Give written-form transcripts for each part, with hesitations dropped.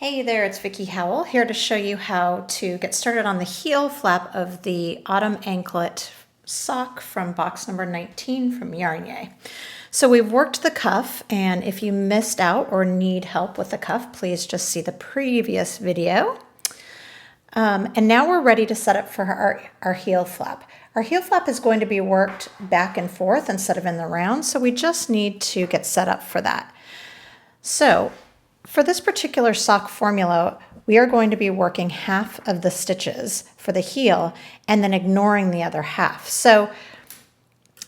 Hey there, it's Vickie Howell here to show you how to get started on the heel flap of the Autumn Anklet sock from box number 19 from YarnYay. So we've worked the cuff, and if you missed out or need help with the cuff, please just see the previous video. And now we're ready to set up for our heel flap. Our heel flap is going to be worked back and forth instead of in the round, so we just need to get set up for that. So for this particular sock formula, we are going to be working half of the stitches for the heel and then ignoring the other half. So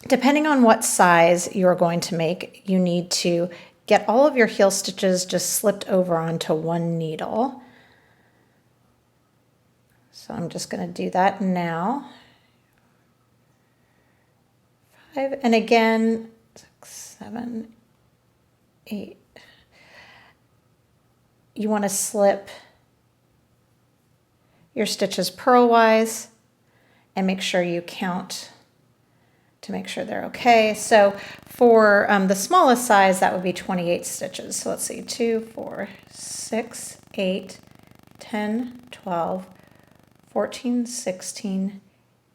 depending on what size you're going to make, you need to get all of your heel stitches just slipped over onto one needle. So I'm just going to do that now. 5, and again, 6, 7, 8. You want to slip your stitches purlwise and make sure you count to make sure they're okay. So for the smallest size, that would be 28 stitches. So let's see, 2, 4, 6, 8, 10, 12, 14, 16,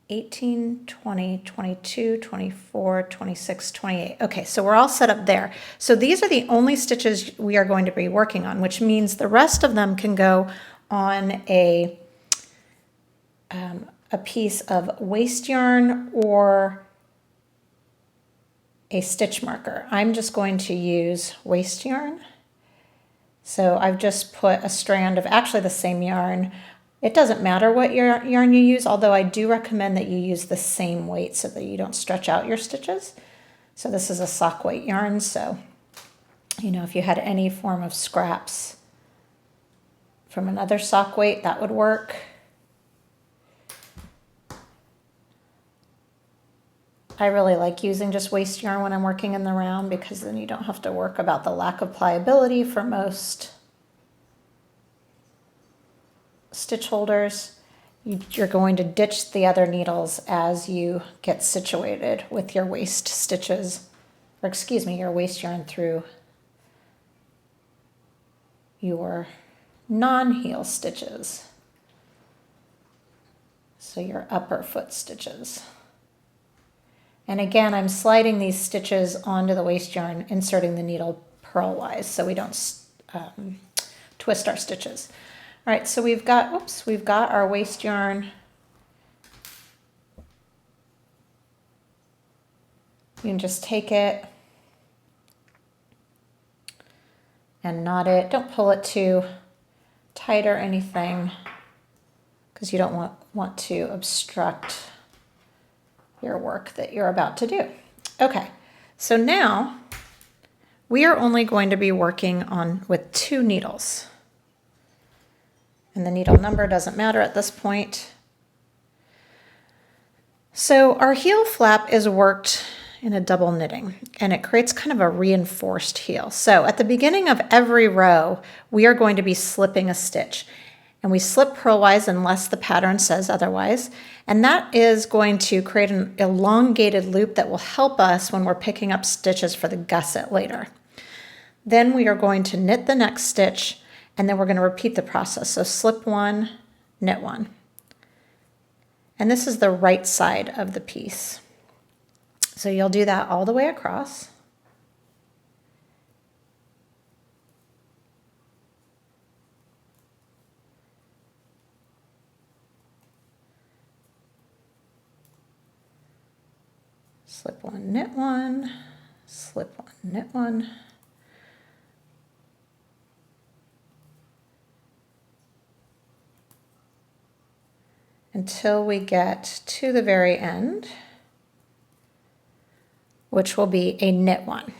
18, 20, 22, 24, 26, 28. Okay, so we're all set up there. So these are the only stitches we are going to be working on, which means the rest of them can go on a piece of waste yarn or a stitch marker. I'm just going to use waste yarn. So I've just put a strand of actually the same yarn. It doesn't matter what yarn you use, although I do recommend that you use the same weight so that you don't stretch out your stitches. So this is a sock weight yarn, so if you had any form of scraps from another sock weight, that would work. I really like using just waste yarn when I'm working in the round because then you don't have to work about the lack of pliability for most stitch holders. You're going to ditch the other needles as you get situated with your waste stitches, or excuse me, your waste yarn through your non-heel stitches. So your upper foot stitches. And again, I'm sliding these stitches onto the waste yarn, inserting the needle purlwise so we don't twist our stitches. All right, so we've got our waste yarn. You can just take it and knot it. Don't pull it too tight or anything because you don't want to obstruct your work that you're about to do. Okay, so now we are only going to be working with 2 needles. And the needle number doesn't matter at this point. So our heel flap is worked in a double knitting, and it creates kind of a reinforced heel. So at the beginning of every row, we are going to be slipping a stitch. And we slip purlwise unless the pattern says otherwise. And that is going to create an elongated loop that will help us when we're picking up stitches for the gusset later. Then we are going to knit the next stitch, and then we're going to repeat the process. So slip 1, knit 1. And this is the right side of the piece. So you'll do that all the way across. Slip 1, knit 1, slip 1, knit 1. Until we get to the very end, which will be a knit 1.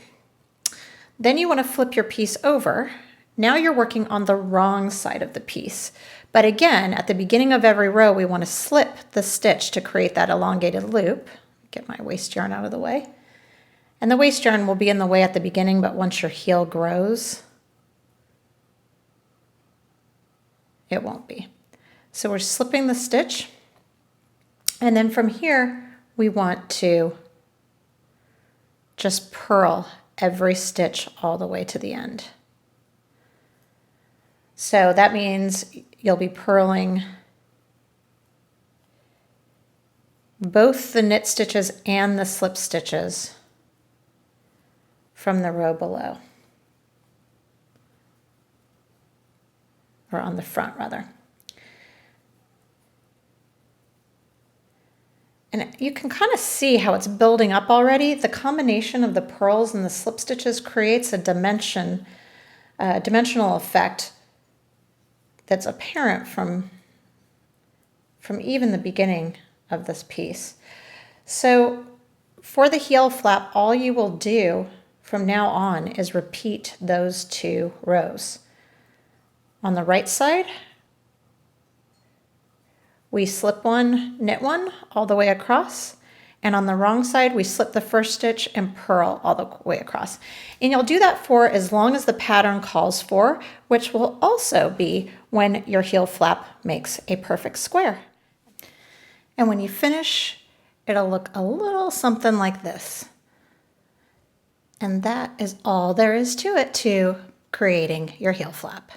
Then you want to flip your piece over. Now you're working on the wrong side of the piece. But again, at the beginning of every row, we want to slip the stitch to create that elongated loop. Get my waste yarn out of the way. And the waste yarn will be in the way at the beginning, but once your heel grows, it won't be. So we're slipping the stitch, and then from here we want to just purl every stitch all the way to the end. So that means you'll be purling both the knit stitches and the slip stitches from the row below, or on the front rather. And you can kind of see how it's building up already. The combination of the purls and the slip stitches creates a dimensional effect that's apparent from even the beginning of this piece. So for the heel flap, all you will do from now on is repeat those 2 rows. On the right side, we slip 1, knit 1 all the way across, and on the wrong side we slip the first stitch and purl all the way across. And you'll do that for as long as the pattern calls for, which will also be when your heel flap makes a perfect square. And when you finish, it'll look a little something like this. And that is all there is to it to creating your heel flap.